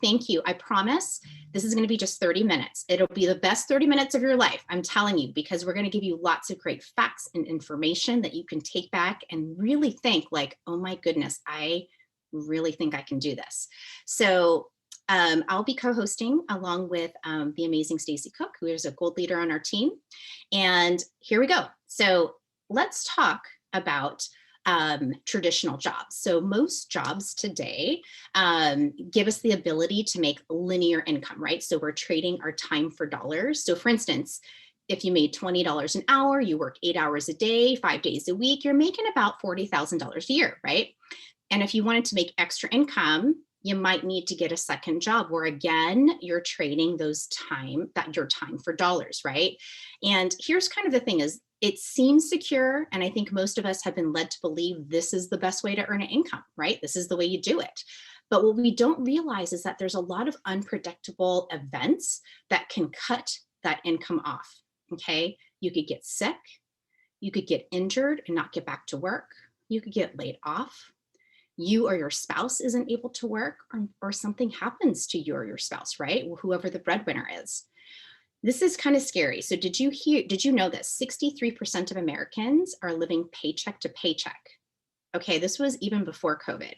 thank you. I promise this is going to be just 30 minutes. It'll be the best 30 minutes of your life. I'm telling you, because we're going to give you lots of great facts and information that you can take back and really think like, oh my goodness, I really think I can do this. So I'll be co-hosting along with the amazing Stacy Cook, who is a gold leader on our team. And here we go. So let's talk about traditional jobs. So most jobs today give us the ability to make linear income, right? So we're trading our time for dollars. So for instance, if you made $20 an hour, you work 8 hours a day, 5 days a week, you're making about $40,000 a year, right? And if you wanted to make extra income, you might need to get a second job where again, you're trading your time for dollars, right? And here's kind of the thing is, it seems secure. And I think most of us have been led to believe this is the best way to earn an income, right? This is the way you do it. But what we don't realize is that there's a lot of unpredictable events that can cut that income off, okay? You could get sick, you could get injured and not get back to work, you could get laid off, you or your spouse isn't able to work, or something happens to you or your spouse, right? Whoever the breadwinner is. This is kind of scary. So did you know that 63% of Americans are living paycheck to paycheck? Okay, this was even before COVID,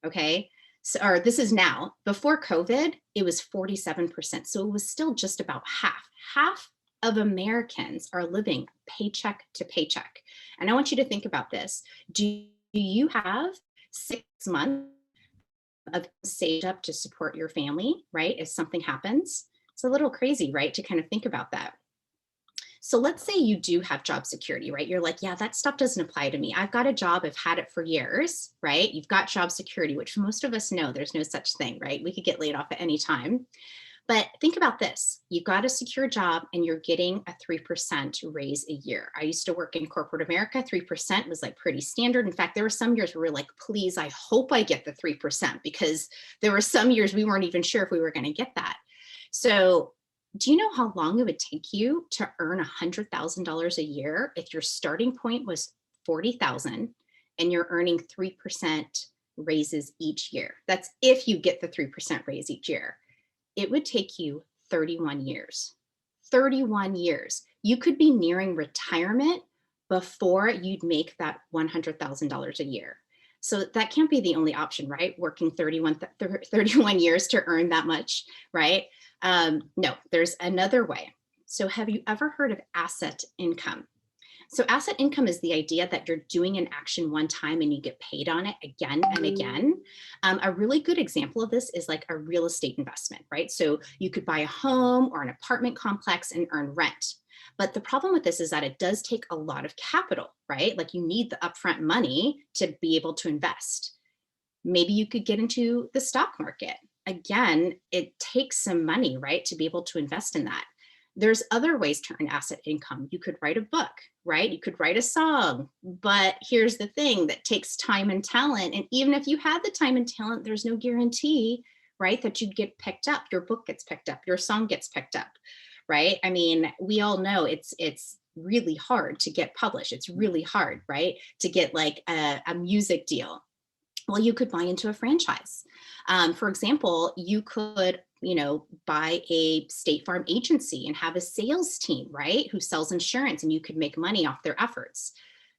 okay? So, or this is now. Before COVID, it was 47%. So it was still just about half. Half of Americans are living paycheck to paycheck. And I want you to think about this. Do you have 6 months of saved up to support your family, right? If something happens? It's a little crazy, right? To kind of think about that. So let's say you do have job security, right? You're like, yeah, that stuff doesn't apply to me. I've got a job, I've had it for years, right? You've got job security, which most of us know there's no such thing, right? We could get laid off at any time. But think about this. You've got a secure job and you're getting a 3% raise a year. I used to work in corporate America. 3% was like pretty standard. In fact, there were some years where we were like, please, I hope I get the 3%, because there were some years we weren't even sure if we were going to get that. So do you know how long it would take you to earn $100,000 a year if your starting point was 40,000 and you're earning 3% raises each year? That's if you get the 3% raise each year. It would take you 31 years. 31 years. You could be nearing retirement before you'd make that $100,000 a year. So that can't be the only option, right? Working 31 years to earn that much, right? No, there's another way. So have you ever heard of asset income? So asset income is the idea that you're doing an action one time and you get paid on it again and again. A really good example of this is like a real estate investment, right? So you could buy a home or an apartment complex and earn rent. But the problem with this is that it does take a lot of capital, right? Like you need the upfront money to be able to invest. Maybe you could get into the stock market. Again, it takes some money, right, to be able to invest in that. There's other ways to earn asset income. You could write a book, right? You could write a song, but here's the thing, that takes time and talent. And even if you had the time and talent, there's no guarantee, right, that you'd get picked up. Your book gets picked up, your song gets picked up, right? I mean, we all know it's really hard to get published. It's really hard, right, to get like a music deal. Well, you could buy into a franchise. For example, you could, buy a State Farm agency and have a sales team, right, who sells insurance, and you could make money off their efforts.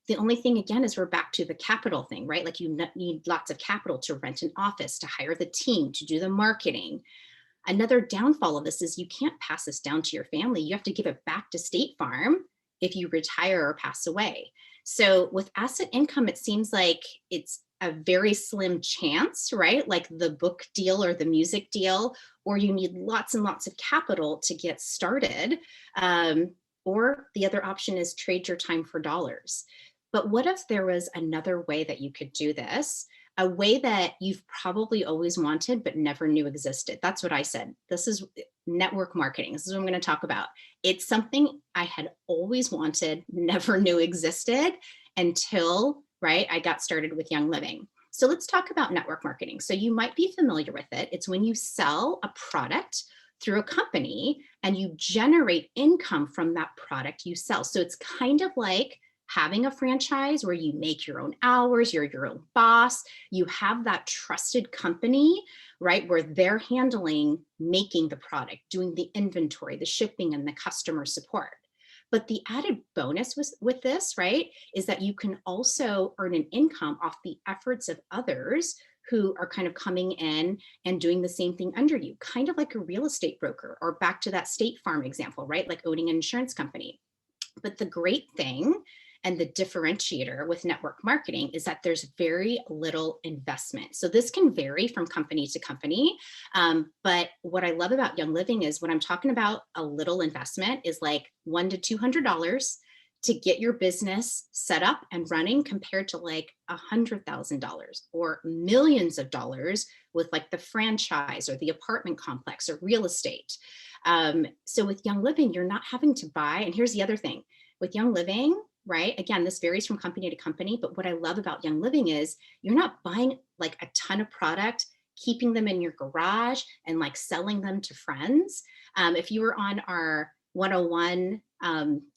The only thing, again, is we're back to the capital thing, right? Like you need lots of capital to rent an office, to hire the team, to do the marketing. Another downfall of this is you can't pass this down to your family. You have to give it back to State Farm if you retire or pass away. So with asset income, it seems like it's a very slim chance, right? Like the book deal or the music deal, or you need lots and lots of capital to get started. Or the other option is trade your time for dollars. But what if there was another way that you could do this? A way that you've probably always wanted but never knew existed. That's what I said. This is network marketing. This is what I'm going to talk about. It's something I had always wanted, never knew existed until, right, I got started with Young Living. So let's talk about network marketing. So you might be familiar with it. It's when you sell a product through a company and you generate income from that product you sell. So it's kind of like Having a franchise where you make your own hours, you're your own boss, you have that trusted company, right, where they're handling making the product, doing the inventory, the shipping, and the customer support. But the added bonus with this, right, is that you can also earn an income off the efforts of others who are kind of coming in and doing the same thing under you, kind of like a real estate broker, or back to that State Farm example, right, like owning an insurance company. But the great thing and the differentiator with network marketing is that there's very little investment. So this can vary from company to company. But what I love about Young Living is when I'm talking about a little investment is like $100 to $200 to get your business set up and running, compared to like $100,000 or millions of dollars with like the franchise or the apartment complex or real estate. So with Young Living, you're not having to buy. And here's the other thing with Young Living, right? Again, this varies from company to company, but what I love about Young Living is you're not buying like a ton of product, keeping them in your garage and like selling them to friends. If you were on our 101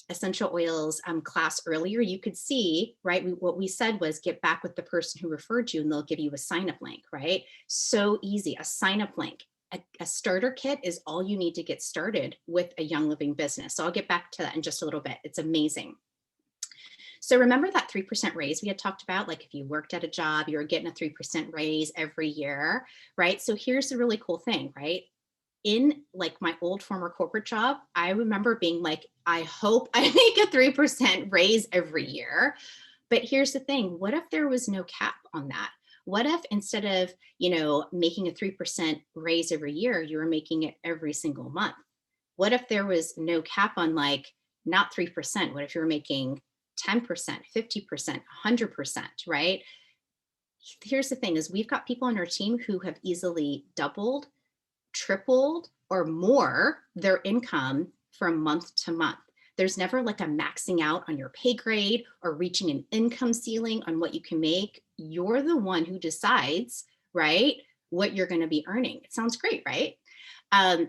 essential oils class earlier, you could see, right, what we said was get back with the person who referred you and they'll give you a sign up link, right? So easy, a sign up link. A starter kit is all you need to get started with a Young Living business. So I'll get back to that in just a little bit. It's amazing. So remember that 3% raise we had talked about, like if you worked at a job, you were getting a 3% raise every year, right? So here's the really cool thing, right? In like my old former corporate job, I remember being like, I hope I make a 3% raise every year. But here's the thing, what if there was no cap on that? What if instead of, making a 3% raise every year, you were making it every single month? What if there was no cap on like not 3%? What if you were making 10%, 50%, 100%, right? Here's the thing is we've got people on our team who have easily doubled, tripled, or more their income from month to month. There's never like a maxing out on your pay grade or reaching an income ceiling on what you can make. You're the one who decides, right, what you're going to be earning. It sounds great, right?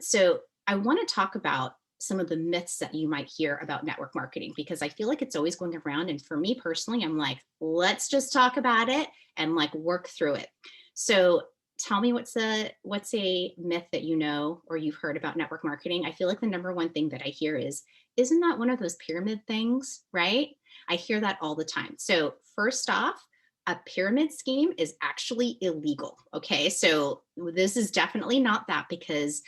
So I want to talk about some of the myths that you might hear about network marketing, because I feel like it's always going around. And for me personally, I'm like, let's just talk about it and like work through it. So tell me what's a myth that you know or you've heard about network marketing. I feel like the number one thing that I hear is, isn't that one of those pyramid things, right? I hear that all the time. So first off, a pyramid scheme is actually illegal. Okay, so this is definitely not that, because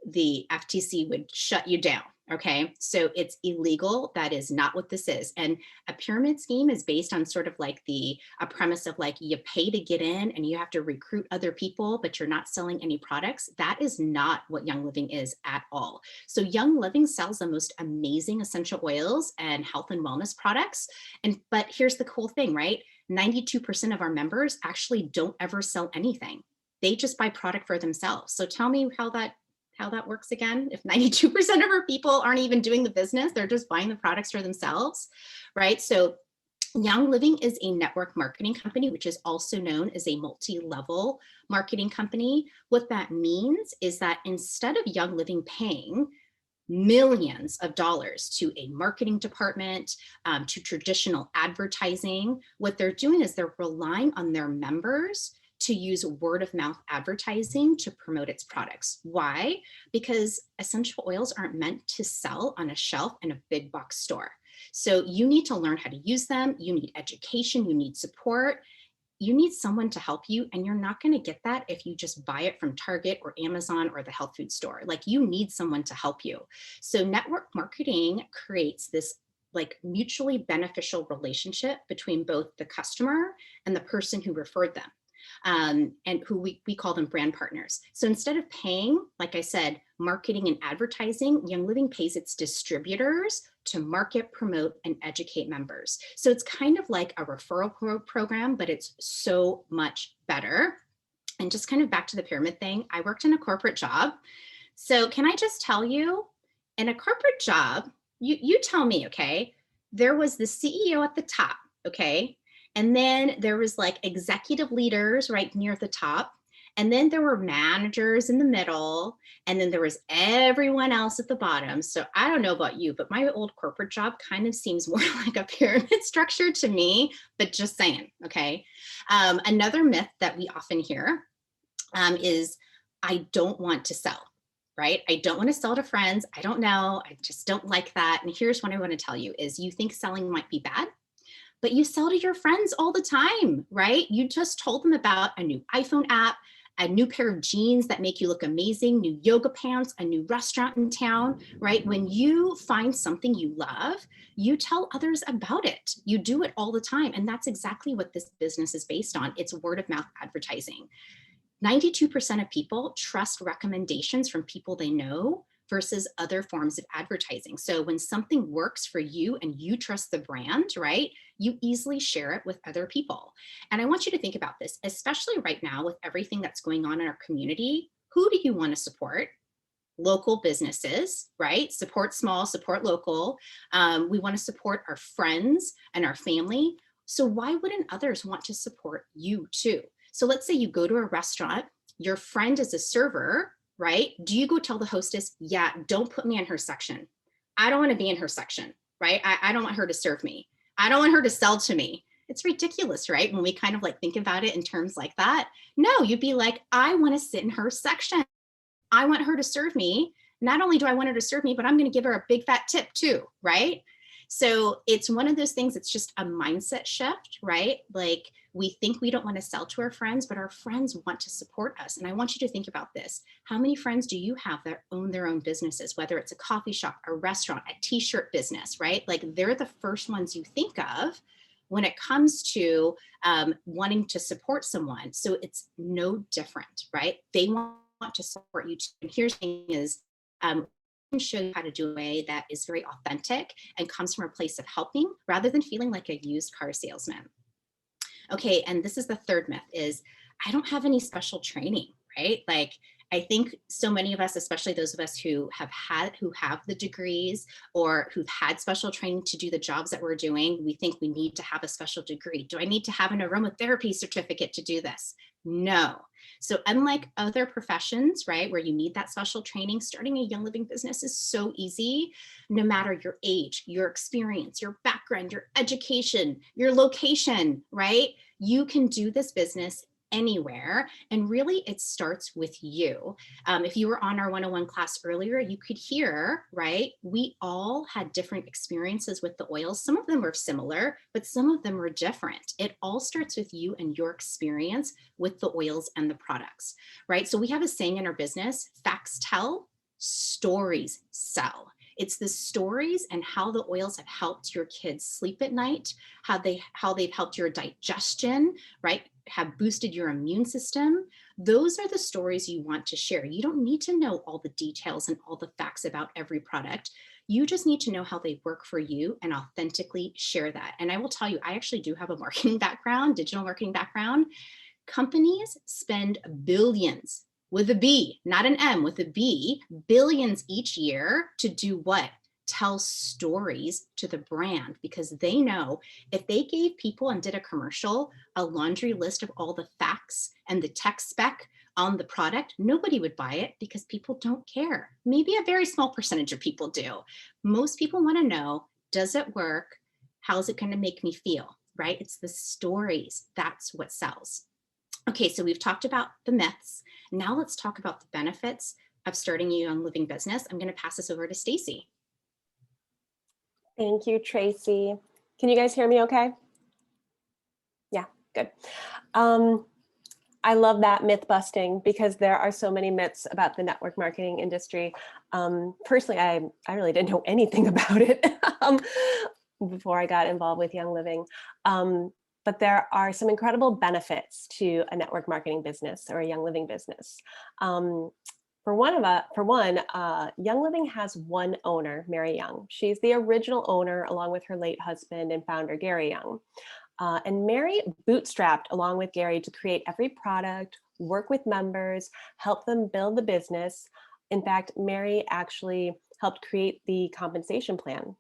the FTC would shut you down. Okay, so it's illegal. That is not what this is. And a pyramid scheme is based on sort of like a premise of like you pay to get in and you have to recruit other people, but you're not selling any products. That is not what Young Living is at all. So Young Living sells the most amazing essential oils and health and wellness products. But here's the cool thing, right? 92% of our members actually don't ever sell anything. They just buy product for themselves. So tell me how that works again. If 92% of our people aren't even doing the business, they're just buying the products for themselves, right? So Young Living is a network marketing company, which is also known as a multi-level marketing company. What that means is that instead of Young Living paying millions of dollars to a marketing department, to traditional advertising, what they're doing is they're relying on their members to use word of mouth advertising to promote its products. Why? Because essential oils aren't meant to sell on a shelf in a big box store. So you need to learn how to use them. You need education, you need support, you need someone to help you. And you're not going to get that if you just buy it from Target or Amazon or the health food store. Like you need someone to help you. So network marketing creates this like mutually beneficial relationship between both the customer and the person who referred them. And who we call them brand partners. So instead of paying, like I said, marketing and advertising, Young Living pays its distributors to market, promote, and educate members. So it's kind of like a referral program, but it's so much better. And just kind of back to the pyramid thing, I worked in a corporate job. So can I just tell you, in a corporate job, you tell me, okay, there was the CEO at the top, okay? And then there was like executive leaders right near the top. And then there were managers in the middle, and then there was everyone else at the bottom. So I don't know about you, but my old corporate job kind of seems more like a pyramid structure to me, but just saying, okay? Another myth that we often hear is I don't want to sell, right? I don't want to sell to friends. I don't know. I just don't like that. And here's what I want to tell you is you think selling might be bad, but you sell to your friends all the time, right? You just told them about a new iPhone app, a new pair of jeans that make you look amazing, new yoga pants, a new restaurant in town, right? When you find something you love, you tell others about it. You do it all the time. And that's exactly what this business is based on. It's word of mouth advertising. 92% of people trust recommendations from people they know versus other forms of advertising. So when something works for you and you trust the brand, right, you easily share it with other people. And I want you to think about this, especially right now with everything that's going on in our community. Who do you want to support? Local businesses, right? Support small, support local. We want to support our friends and our family. So why wouldn't others want to support you too? So let's say you go to a restaurant, your friend is a server, right? Do you go tell the hostess, yeah, don't put me in her section. I don't want to be in her section, right? I don't want her to serve me. I don't want her to sell to me. It's ridiculous, right? When we kind of like think about it in terms like that. No, you'd be like, I want to sit in her section. I want her to serve me. Not only do I want her to serve me, but I'm going to give her a big fat tip too, right? So it's one of those things, it's just a mindset shift, right? Like we think we don't want to sell to our friends, but our friends want to support us. And I want you to think about this. How many friends do you have that own their own businesses, whether it's a coffee shop, a restaurant, a t-shirt business, right? Like they're the first ones you think of when it comes to wanting to support someone. So it's no different, right? They want to support you too. And here's the thing is, can show you how to do a way that is very authentic and comes from a place of helping rather than feeling like a used car salesman. Okay, and this is the third myth is I don't have any special training, right? Like I think so many of us, especially those of us who have the degrees or who've had special training to do the jobs that we're doing, we think we need to have a special degree. Do I need to have an aromatherapy certificate to do this? No. So unlike other professions, right, where you need that special training, starting a Young Living business is so easy, no matter your age, your experience, your background, your education, your location, right? You can do this business anywhere. And really, it starts with you. If you were on our 101 class earlier, you could hear, right? We all had different experiences with the oils. Some of them were similar, but some of them were different. It all starts with you and your experience with the oils and the products, right? So we have a saying in our business, facts tell, stories sell. It's the stories and how the oils have helped your kids sleep at night, how they've helped your digestion, right? Have boosted your immune system. Those are the stories you want to share. You don't need to know all the details and all the facts about every product. You just need to know how they work for you and authentically share that. And I will tell you, I actually do have a marketing background, digital marketing background. Companies spend billions with a B, not an M, with a B, billions each year to do what? Tell stories to the brand because they know if they gave people and did a commercial, a laundry list of all the facts and the tech spec on the product, nobody would buy it because people don't care. Maybe a very small percentage of people do. Most people want to know, does it work? How's it going to make me feel, right? It's the stories. That's what sells. Okay, so we've talked about the myths. Now let's talk about the benefits of starting a Young Living business. I'm going to pass this over to Stacy. Thank you, Tracy. Can you guys hear me okay? Yeah, good. I love that myth busting because there are so many myths about the network marketing industry. Personally, I really didn't know anything about it before I got involved with Young Living. But there are some incredible benefits to a network marketing business or a Young Living business. For one, Young Living has one owner, Mary Young. She's the original owner along with her late husband and founder, Gary Young. And Mary bootstrapped along with Gary to create every product, work with members, help them build the business. In fact, Mary actually helped create the compensation plan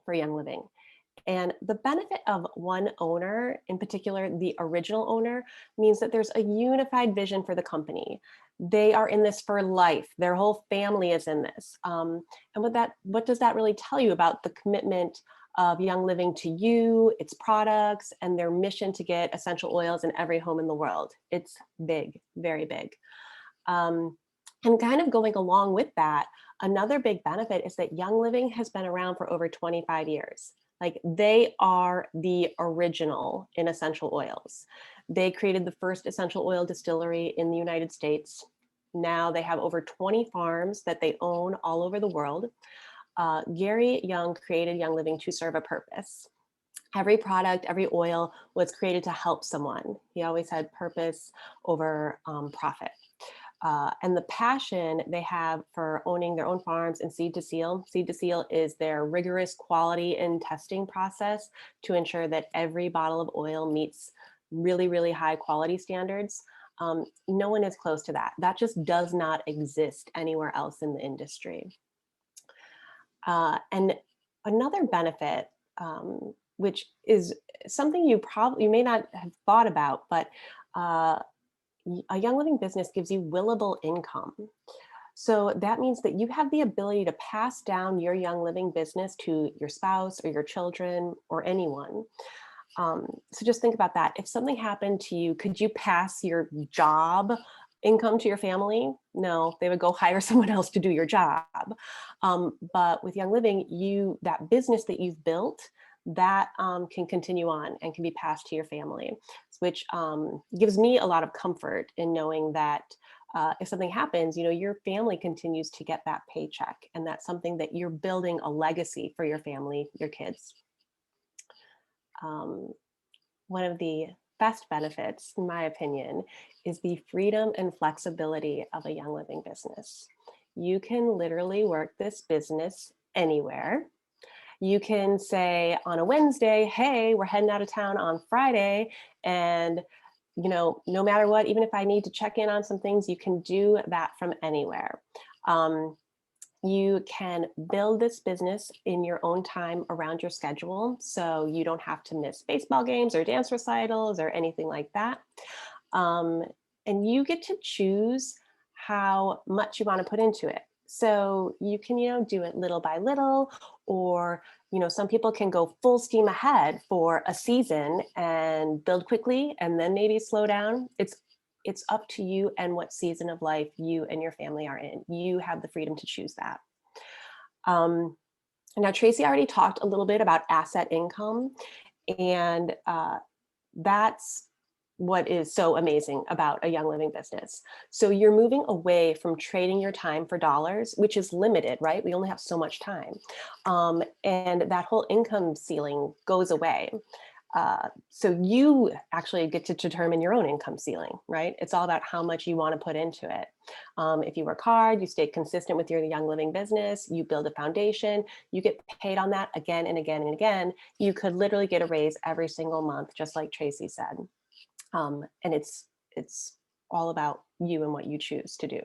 for Young Living. And the benefit of one owner, in particular, the original owner, means that there's a unified vision for the company. They are in this for life. Their whole family is in this. And what does that really tell you about the commitment of Young Living to you, its products, and their mission to get essential oils in every home in the world? It's big, very big. Um, and kind of going along with that, another big benefit is that Young Living has been around for over 25 years. Like they are the original in essential oils. They created the first essential oil distillery in the United States. Now they have over 20 farms that they own all over the world. Gary Young created Young Living to serve a purpose. Every product, every oil was created to help someone. He always had purpose over profit. And the passion they have for owning their own farms and Seed to Seal. Seed to Seal is their rigorous quality and testing process to ensure that every bottle of oil meets really, really high quality standards. No one is close to that. That just does not exist anywhere else in the industry. And another benefit, which is something you may not have thought about, but a Young Living business gives you willable income. So that means that you have the ability to pass down your Young Living business to your spouse or your children or anyone. So just think about that. If something happened to you, could you pass your job income to your family? No, they would go hire someone else to do your job. But with Young Living, that business that you've built, that can continue on and can be passed to your family, which gives me a lot of comfort in knowing that if something happens, your family continues to get that paycheck, and that's something that you're building a legacy for your family, your kids. One of the best benefits, in my opinion, is the freedom and flexibility of a Young Living business. You can literally work this business anywhere. You can say on a Wednesday, hey, we're heading out of town on Friday. And, no matter what, even if I need to check in on some things, you can do that from anywhere. You can build this business in your own time around your schedule. So you don't have to miss baseball games or dance recitals or anything like that. And you get to choose how much you want to put into it. So you can, do it little by little, or, some people can go full steam ahead for a season and build quickly and then maybe slow down. It's up to you and what season of life you and your family are in. You have the freedom to choose that. Now, Tracy already talked a little bit about asset income, and that's what is so amazing about a Young Living business. So you're moving away from trading your time for dollars, which is limited, right? We only have so much time. And that whole income ceiling goes away. So you actually get to determine your own income ceiling, right? It's all about how much you want to put into it. If you work hard, you stay consistent with your Young Living business, you build a foundation, you get paid on that again and again and again. You could literally get a raise every single month, just like Tracy said. And it's all about you and what you choose to do.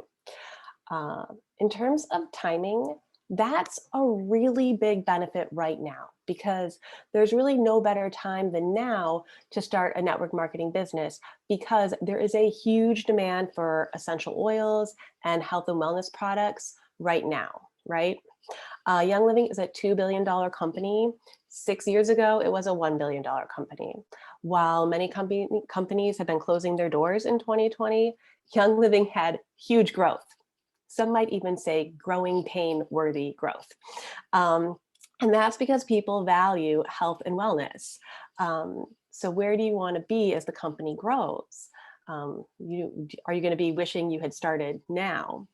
In terms of timing, that's a really big benefit right now, because there's really no better time than now to start a network marketing business, because there is a huge demand for essential oils and health and wellness products right now, right? Young Living is a $2 billion company. 6 years ago, it was a $1 billion company. While many companies have been closing their doors in 2020, Young Living had huge growth. Some might even say growing pain worthy growth. And that's because people value health and wellness. So where do you want to be as the company grows? Are you going to be wishing you had started now?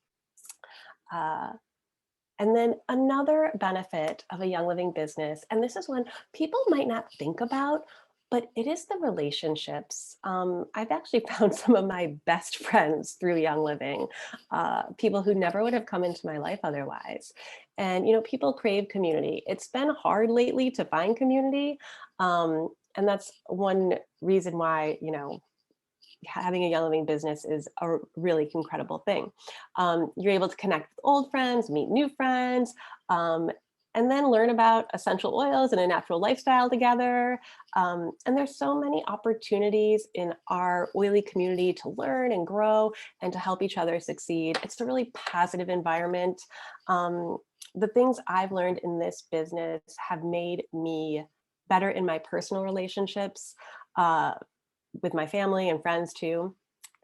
And then another benefit of a Young Living business, and this is one people might not think about, but it is the relationships. I've actually found some of my best friends through Young Living, people who never would have come into my life otherwise. And, people crave community. It's been hard lately to find community. And that's one reason why, having a Young Living business is a really incredible thing. You're able to connect with old friends, meet new friends, and then learn about essential oils and a natural lifestyle together. And there's so many opportunities in our oily community to learn and grow and to help each other succeed. It's a really positive environment. The things I've learned in this business have made me better in my personal relationships with my family and friends too.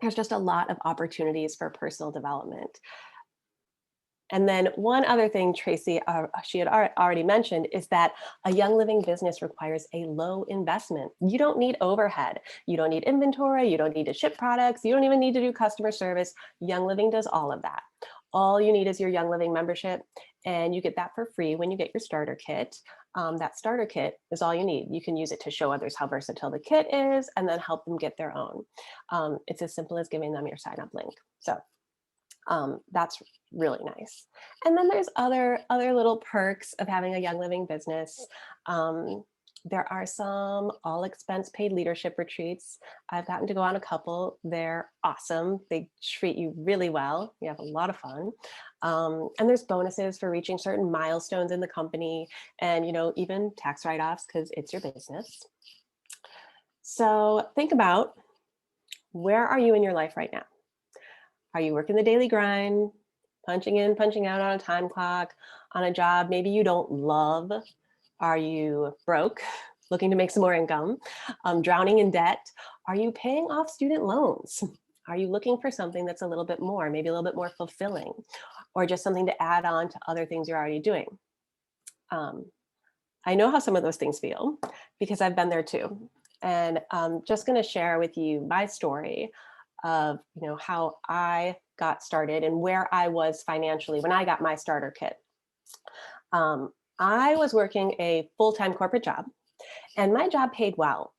There's just a lot of opportunities for personal development. And then one other thing, Tracy, she had already mentioned, is that a Young Living business requires a low investment. You don't need overhead. You don't need inventory. You don't need to ship products. You don't even need to do customer service. Young Living does all of that. All you need is your Young Living membership, and you get that for free when you get your starter kit. That starter kit is all you need. You can use it to show others how versatile the kit is and then help them get their own. It's as simple as giving them your sign up link. So that's really nice. And then there's other little perks of having a Young Living business. There are some all expense paid leadership retreats. I've gotten to go on a couple. They're awesome. They treat you really well. You have a lot of fun. And there's bonuses for reaching certain milestones in the company, and even tax write-offs because it's your business. So think about, where are you in your life right now? Are you working the daily grind, punching in, punching out on a time clock, on a job maybe you don't love? Are you broke, looking to make some more income, drowning in debt? Are you paying off student loans? Are you looking for something that's a little bit more, maybe a little bit more fulfilling, or just something to add on to other things you're already doing? I know how some of those things feel because I've been there too. And I'm just going to share with you my story of how I got started and where I was financially when I got my starter kit. I was working a full-time corporate job, and my job paid well.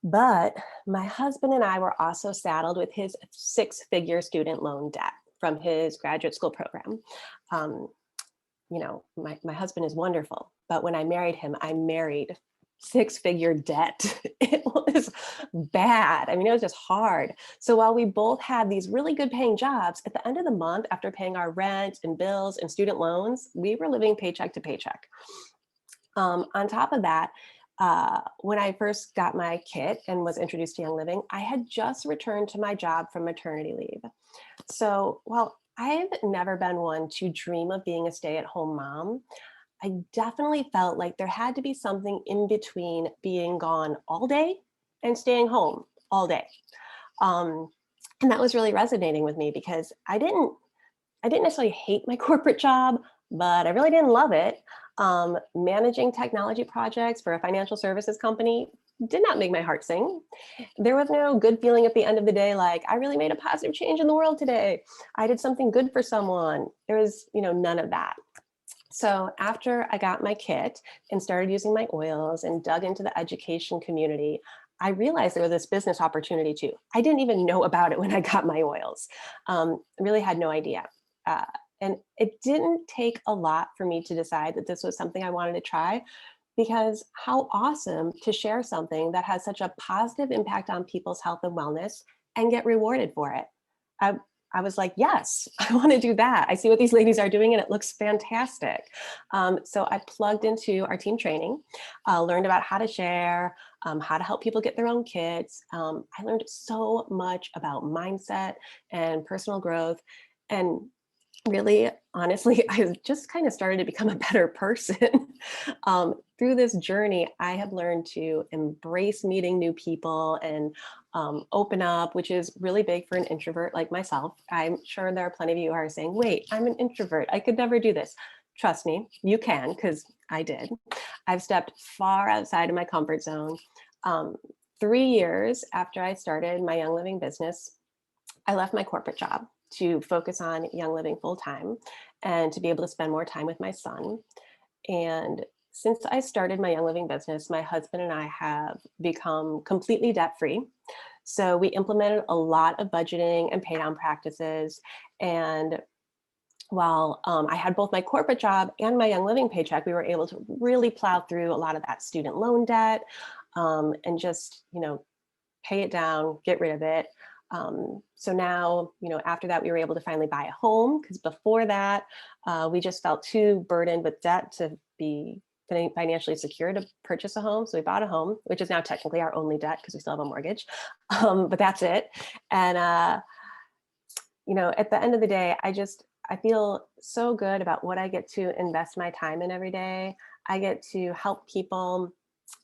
But my husband and I were also saddled with his 6-figure student loan debt from his graduate school program. My husband is wonderful, but when I married him, I married 6-figure debt. It was bad. I mean, it was just hard. So while we both had these really good paying jobs, at the end of the month, after paying our rent and bills and student loans, we were living paycheck to paycheck. On top of that, when I first got my kit and was introduced to Young Living, I had just returned to my job from maternity leave. So while I've never been one to dream of being a stay-at-home mom, I definitely felt like there had to be something in between being gone all day and staying home all day. And that was really resonating with me because I didn't necessarily hate my corporate job, but I really didn't love it. Managing technology projects for a financial services company did not make my heart sing. There was no good feeling at the end of the day, like I really made a positive change in the world today. I did something good for someone. There was, none of that. So after I got my kit and started using my oils and dug into the education community, I realized there was this business opportunity too. I didn't even know about it when I got my oils. Really had no idea. And it didn't take a lot for me to decide that this was something I wanted to try, because how awesome to share something that has such a positive impact on people's health and wellness and get rewarded for it. I was like, yes, I want to do that. I see what these ladies are doing and it looks fantastic. So I plugged into our team training, learned about how to share, how to help people get their own kits. I learned so much about mindset and personal growth. And really, honestly, I just kind of started to become a better person. Through this journey, I have learned to embrace meeting new people and open up, which is really big for an introvert like myself. I'm sure there are plenty of you who are saying, wait, I'm an introvert. I could never do this. Trust me, you can, because I did. I've stepped far outside of my comfort zone. 3 years after I started my Young Living business, I left my corporate job to focus on Young Living full time and to be able to spend more time with my son. And since I started my Young Living business, my husband and I have become completely debt free. So we implemented a lot of budgeting and pay down practices. And while I had both my corporate job and my Young Living paycheck, we were able to really plow through a lot of that student loan debt and just, pay it down, get rid of it. So now, after that, we were able to finally buy a home, because before that, we just felt too burdened with debt to be financially secure to purchase a home. So we bought a home, which is now technically our only debt because we still have a mortgage, but that's it. And, at the end of the day, I feel so good about what I get to invest my time in every day. I get to help people.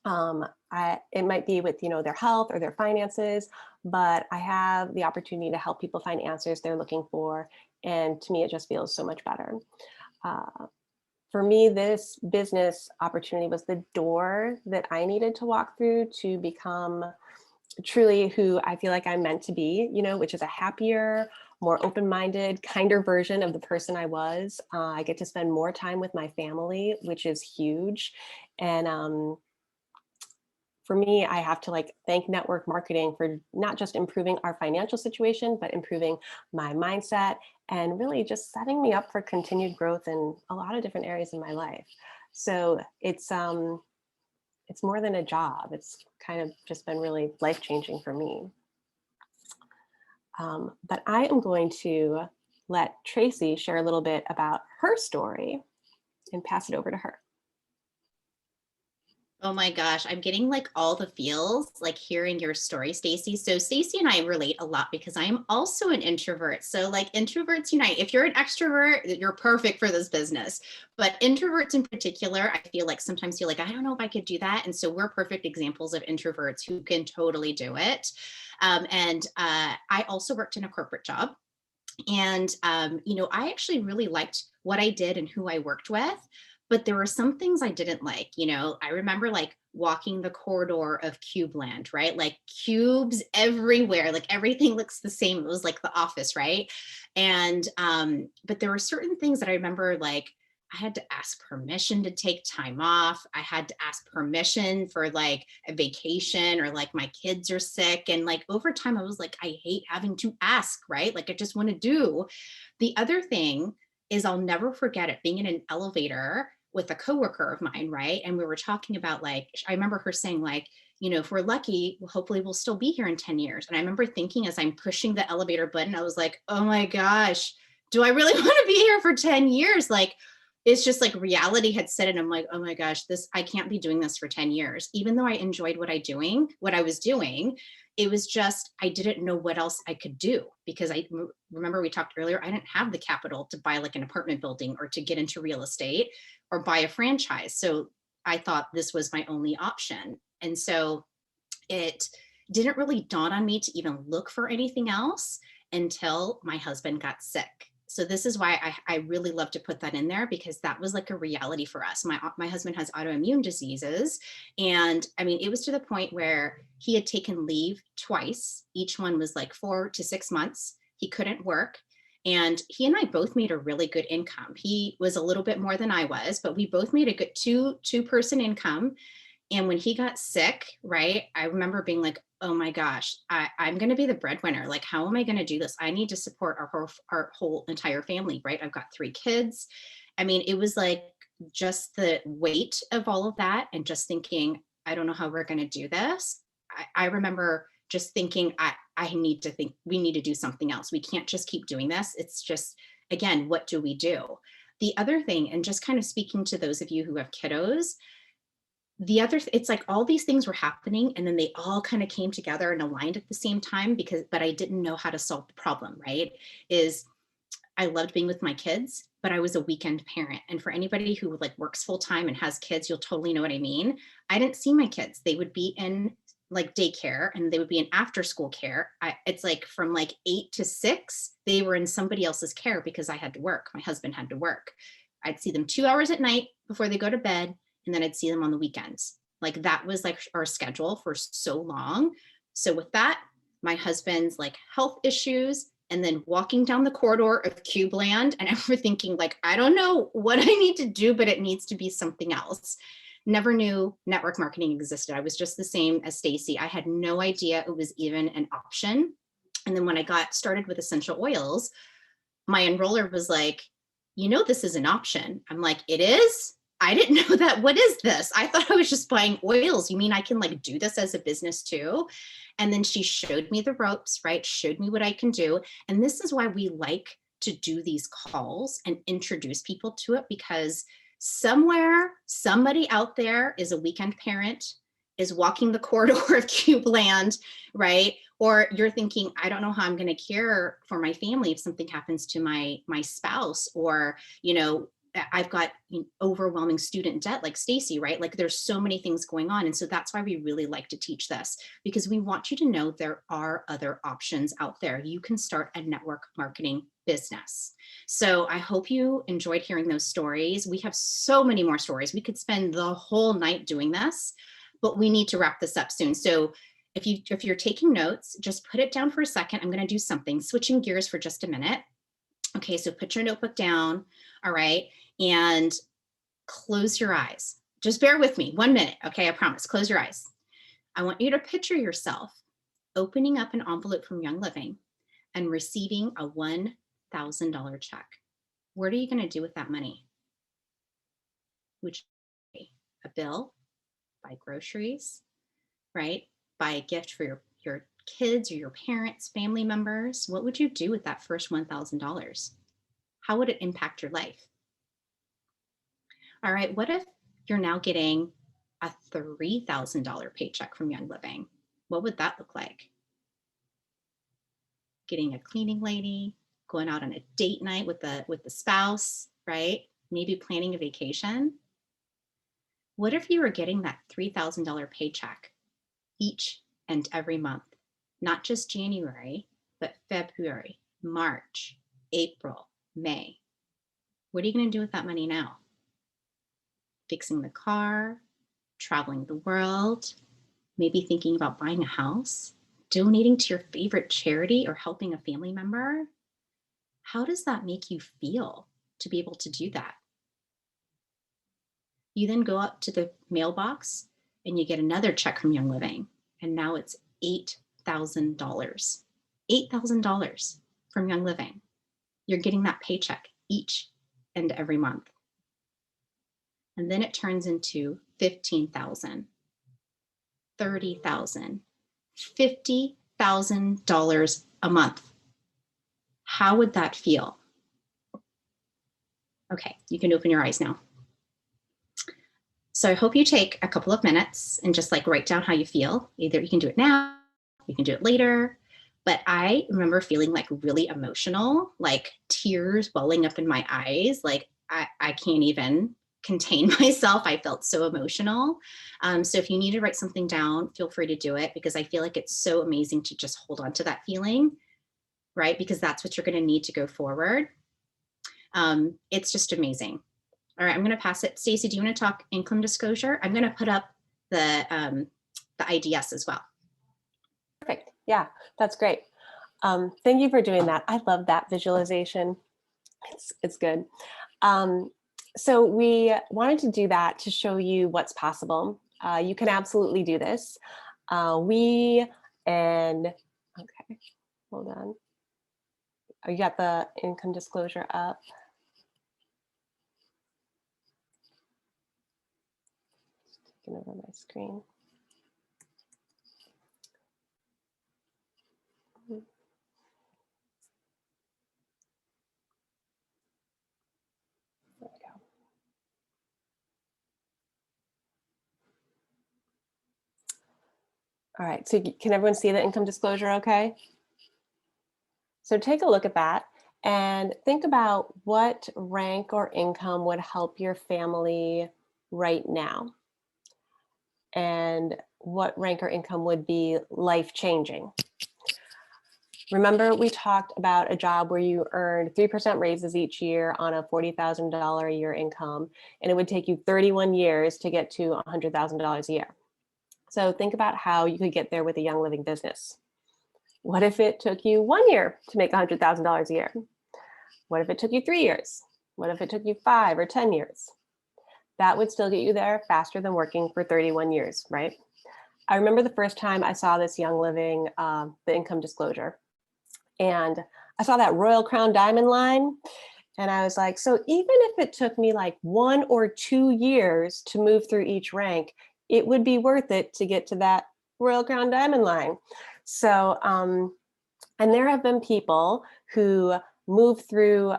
It might be with, their health or their finances, but I have the opportunity to help people find answers they're looking for. And to me, it just feels so much better. Uh, for me, this business opportunity was the door that I needed to walk through to become truly who I feel like I'm meant to be, which is a happier, more open-minded, kinder version of the person I was. I get to spend more time with my family, which is huge. And for me, I have to thank network marketing for not just improving our financial situation, but improving my mindset and really just setting me up for continued growth in a lot of different areas in my life. So it's more than a job. It's kind of just been really life-changing for me. But I am going to let Tracy share a little bit about her story and pass it over to her. Oh my gosh, I'm getting like all the feels like hearing your story, Stacy. So Stacy and I relate a lot because I am also an introvert. So like introverts unite. If you're an extrovert, you're perfect for this business. But introverts in particular, I feel like sometimes feel like, I don't know if I could do that. And so we're perfect examples of introverts who can totally do it. I also worked in a corporate job. And, I actually really liked what I did and who I worked with, but there were some things I didn't like. I remember like walking the corridor of Cube Land, right? Like cubes everywhere, like everything looks the same. It was like the office, right? But there were certain things that I remember like, I had to ask permission to take time off. I had to ask permission for like a vacation or like my kids are sick. And like over time, I was like, I hate having to ask, right? Like I just want to do. The other thing is I'll never forget it being in an elevator with a coworker of mine, right? And we were talking about like, I remember her saying like, if we're lucky, hopefully we'll still be here in 10 years. And I remember thinking as I'm pushing the elevator button, I was like, oh my gosh, do I really want to be here for 10 years? Like, it's just like reality had set in. I'm like, oh my gosh, I can't be doing this for 10 years. Even though I enjoyed what I was doing, it was just, I didn't know what else I could do because I remember we talked earlier, I didn't have the capital to buy like an apartment building or to get into real estate or buy a franchise. So I thought this was my only option. And so it didn't really dawn on me to even look for anything else until my husband got sick. So this is why I really love to put that in there because that was like a reality for us. My husband has autoimmune diseases. And I mean, it was to the point where he had taken leave twice. Each one was like 4 to 6 months. He couldn't work. And he and I both made a really good income. He was a little bit more than I was, but we both made a good two-person income. And when he got sick, right, I remember being like, oh my gosh, I'm going to be the breadwinner. Like, how am I going to do this? I need to support our whole entire family, right? I've got 3 kids. I mean, it was like just the weight of all of that and just thinking, I don't know how we're going to do this. I remember just thinking, we need to do something else. We can't just keep doing this. It's just, again, what do we do? The other thing, and just kind of speaking to those of you who have kiddos, it's like all these things were happening and then they all kind of came together and aligned at the same time but I didn't know how to solve the problem, right? I loved being with my kids, but I was a weekend parent. And for anybody who like works full time and has kids, you'll totally know what I mean. I didn't see my kids. They would be in like daycare and they would be in after school care. It's like from like 8 to 6, they were in somebody else's care because I had to work. My husband had to work. I'd see them 2 hours at night before they go to bed. And then I'd see them on the weekends. Like that was like our schedule for so long. So with that, my husband's like health issues and then walking down the corridor of Cube Land and we're thinking like, I don't know what I need to do, but it needs to be something else. Never knew network marketing existed. I was just the same as Stacy. I had no idea it was even an option. And then when I got started with essential oils, my enroller was like, this is an option. I'm like, it is? I didn't know that. What is this? I thought I was just buying oils. You mean I can like do this as a business too? And then she showed me the ropes, right? Showed me what I can do. And this is why we like to do these calls and introduce people to it, because somewhere, somebody out there is a weekend parent, is walking the corridor of Cube Land, right? Or you're thinking, I don't know how I'm going to care for my family if something happens to my spouse, or, you know, I've got overwhelming student debt like Stacy, right? Like there's so many things going on. And so that's why we really like to teach this, because we want you to know there are other options out there. You can start a network marketing business. So I hope you enjoyed hearing those stories. We have so many more stories. We could spend the whole night doing this, but we need to wrap this up soon. So if you're taking notes, just put it down for a second. I'm going to do something, switching gears for just a minute. Okay, so put your notebook down. All right. And close your eyes. Just bear with me 1 minute. Okay, I promise. Close your eyes. I want you to picture yourself opening up an envelope from Young Living and receiving a $1,000 check. What are you going to do with that money? Would you pay a bill, buy groceries, right? Buy a gift for your kids or your parents, family members? What would you do with that first $1,000? How would it impact your life? All right, what if you're now getting a $3,000 paycheck from Young Living? What would that look like? Getting a cleaning lady, going out on a date night with the spouse, right? Maybe planning a vacation. What if you were getting that $3,000 paycheck each and every month? Not just January, but February, March, April, May. What are you going to do with that money now? Fixing the car, traveling the world, maybe thinking about buying a house, donating to your favorite charity, or helping a family member. How does that make you feel to be able to do that? You then go up to the mailbox and you get another check from Young Living, and now it's $8,000. $8,000 from Young Living. You're getting that paycheck each and every month. And then it turns into $15,000, $30,000, $50,000 a month. How would that feel? Okay, you can open your eyes now. So I hope you take a couple of minutes and just like write down how you feel. Either you can do it now, you can do it later. But I remember feeling like really emotional, like tears welling up in my eyes. Like I can't even contain myself. I felt so emotional. So if you need to write something down, feel free to do it, because I feel like it's so amazing to just hold on to that feeling, right? Because that's what you're going to need to go forward. It's just amazing. All right, I'm going to pass it. Stacy, do you want to talk income disclosure? I'm going to put up the IDS as well. Perfect. Yeah, that's great. Thank you for doing that. I love that visualization. It's good. So we wanted to do that to show you what's possible. You can absolutely do this. Okay, hold on. Oh, you got the income disclosure up. Taking over my screen. There we go. All right, so can everyone see the income disclosure okay? So take a look at that and think about what rank or income would help your family right now, and what rank or income would be life-changing. Remember, we talked about a job where you earned 3% raises each year on a $40,000 a year income, and it would take you 31 years to get to $100,000 a year. So think about how you could get there with a Young Living business. What if it took you 1 year to make $100,000 a year? What if it took you 3 years? What if it took you 5 or 10 years? That would still get you there faster than working for 31 years, right? I remember the first time I saw this Young Living, the income disclosure, and I saw that Royal Crown Diamond line, And I was like, so even if it took me like 1 or 2 years to move through each rank, it would be worth it to get to that Royal Crown Diamond line. So, and there have been people who move through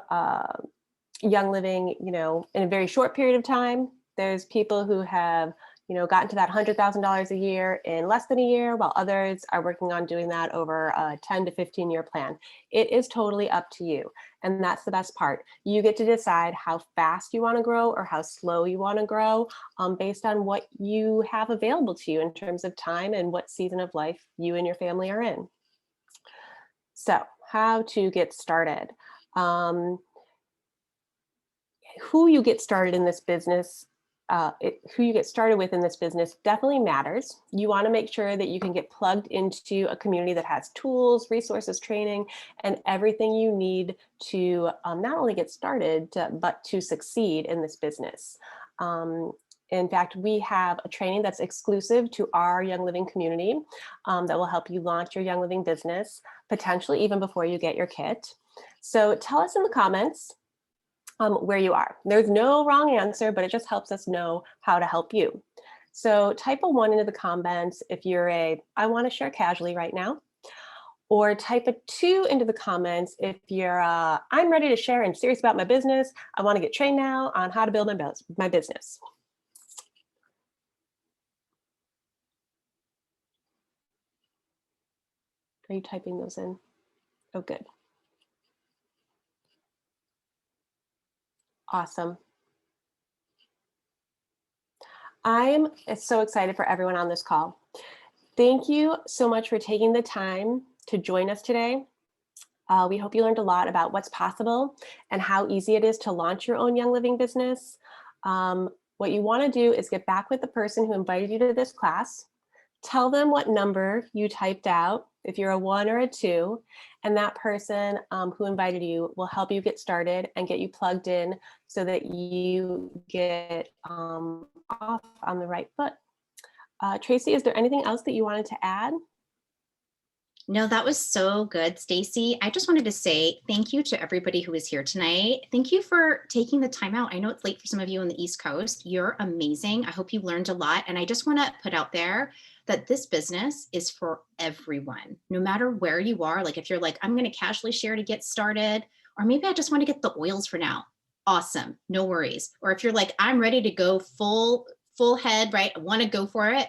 Young Living, in a very short period of time. There's people who have, gotten to that $100,000 a year in less than a year, while others are working on doing that over a 10 to 15-year plan. It is totally up to you. And that's the best part. You get to decide how fast you want to grow or how slow you want to grow, based on what you have available to you in terms of time and what season of life you and your family are in. So, how to get started. Who you get started in this business, who you get started with in this business definitely matters. You want to make sure that you can get plugged into a community that has tools, resources, training, and everything you need to not only get started, but to succeed in this business. In fact, we have a training that's exclusive to our Young Living community that will help you launch your Young Living business, potentially even before you get your kit. So tell us in the comments where you are. There's no wrong answer, but it just helps us know how to help you. So type a 1 into the comments if you're I want to share casually right now, or type a 2 into the comments if you're I'm ready to share and serious about my business. I want to get trained now on how to build my business. Are you typing those in? Oh, good. Awesome. I'm so excited for everyone on this call. Thank you so much for taking the time to join us today. We hope you learned a lot about what's possible and how easy it is to launch your own Young Living business. What you want to do is get back with the person who invited you to this class. Tell them what number you typed out, if you're a 1 or a 2, and that person who invited you will help you get started and get you plugged in so that you get off on the right foot. Tracy, is there anything else that you wanted to add? No, that was so good, Stacy. I just wanted to say thank you to everybody who was here tonight. Thank you for taking the time out. I know it's late for some of you on the East Coast. You're amazing. I hope you learned a lot. And I just want to put out there that this business is for everyone, no matter where you are. Like if you're like, I'm going to casually share to get started, or maybe I just want to get the oils for now. Awesome. No worries. Or if you're like, I'm ready to go full head, right? I want to go for it.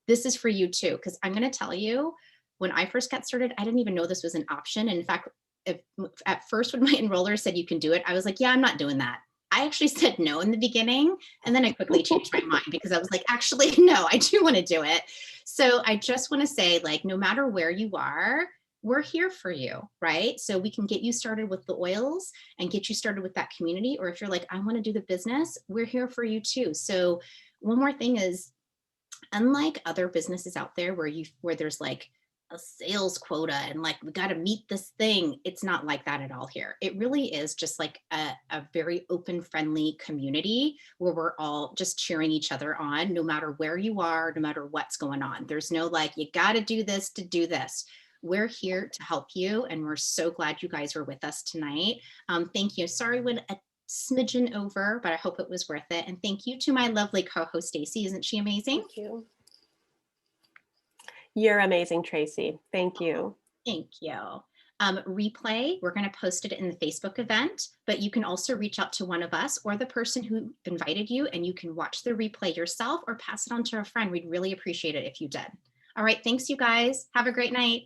This is for you too. Because I'm going to tell you, when I first got started, I didn't even know this was an option. And in fact, at first when my enroller said you can do it, I was like, yeah, I'm not doing that. I actually said no in the beginning. And then I quickly changed my mind because I was like, actually, no, I do want to do it. So I just want to say, like, no matter where you are, we're here for you, right? So we can get you started with the oils and get you started with that community. Or if you're like, I want to do the business, we're here for you too. So one more thing is, unlike other businesses out there where there's like a sales quota and like we got to meet this thing, it's not like that at all here. It really is just like a very open, friendly community where we're all just cheering each other on, no matter where you are, no matter what's going on. There's no like, you got to do this to do this. We're here to help you, and we're so glad you guys were with us tonight. Thank you. Sorry when a smidgen over, but I hope it was worth it. And thank you to my lovely co-host Stacy. Isn't she amazing? Thank you. You're amazing, Tracy. Thank you. Thank you. Replay, we're going to post it in the Facebook event, but you can also reach out to one of us or the person who invited you, and you can watch the replay yourself or pass it on to a friend. We'd really appreciate it if you did. All right. Thanks, you guys. Have a great night.